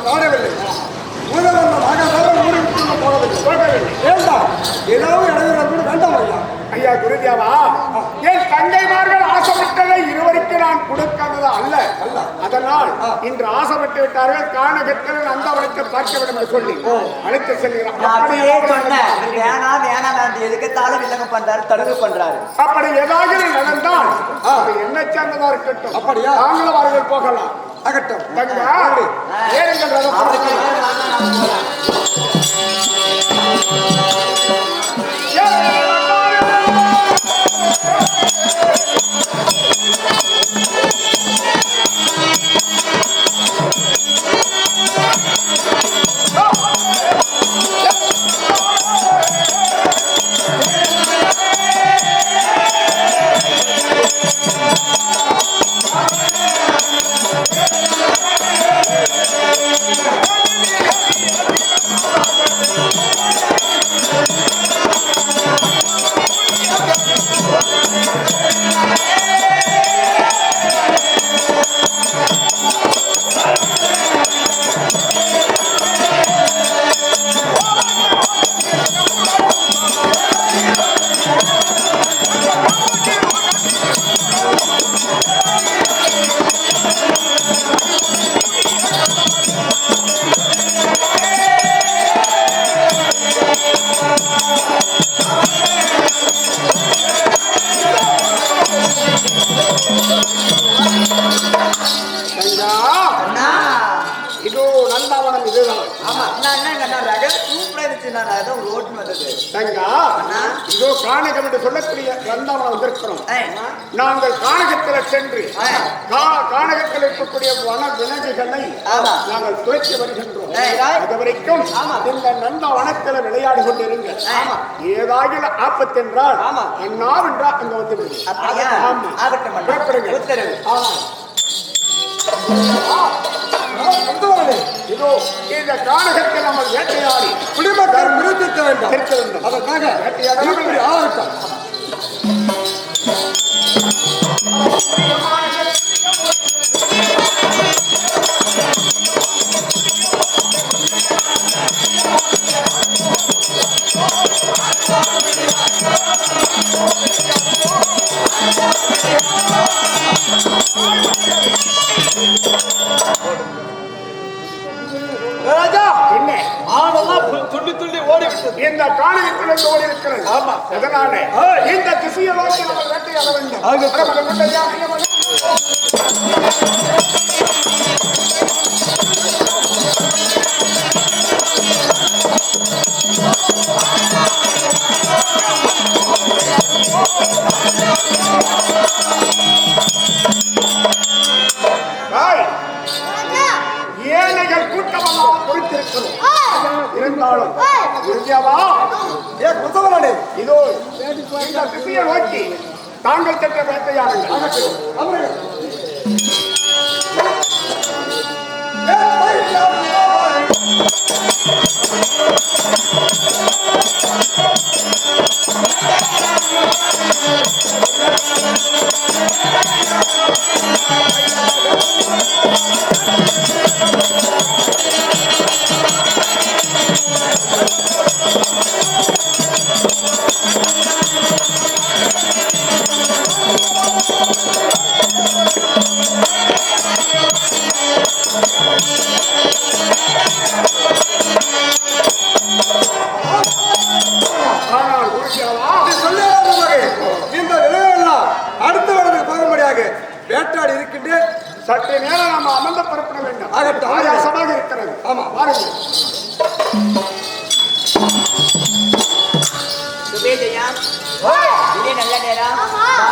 நாடவில்லை. ஐயா குருதேவா, என் தங்கைமார்கள் ஆசைப்பட்டதை இருவருக்கு நான் கொடுக்காதது அல்ல. அதனால் இன்று ஆசைப்பட்டு விட்டார்கள். கானகத்தில் நந்தவனத்தை பார்க்க வேண்டும் என்று சொல்லி அழைத்து செல்கிறார். அப்படி ஏதாவது நடந்தால் என்ன சேர்ந்ததா இருக்கட்டும். அப்படியா? நாங்களும் அவர்கள் போகலாம். அகட்டும். ஏறுங்கள். இதோ நந்தாவனம் இதுதான். இதோ கானகம் என்று சொல்லக்கூடிய நந்தாவனம் வந்திருக்கிறோம். நாங்கள் கானகத்தில் சென்று கானகத்தில் இருக்கக்கூடிய வன விலங்குகளை நாங்கள் துரைத்து வருகின்றோம். அது வரைக்கும் இந்த நந்தவனத்தில் விளையாடி கொண்டிருங்க. ஏதாவது ஆபத்து என்றால் அண்ணாவென்றால் அங்க வந்து இதோ இந்த கானகத்தில் நம்ம வேட்டையாடி குடிமக்கள் விருந்திக்க வேண்டும். அதற்காக வேட்டையாடி ஆகட்டும். இந்த காணகத்தில் ஓடி இருக்கிறது. அதனால இந்த திசையை நோக்கி நம்ம வேட்டையாட வேண்டும். ஏழைகள் கூட்டமெல்லாம் பொறுத்திருக்கிறோம். இருந்தாலும் இதோ இந்த திசையை நோக்கி தாங்கள் சென்ற வேட்டையாடுங்கள். வேட்டாடி இருக்கின்ற சற்று நேரம் நம்ம அமர்ந்த புறப்பட வேண்டும். ஆயாசமாக இருக்கிறது. ஆமா, வாருங்கள். நல்ல நேரம்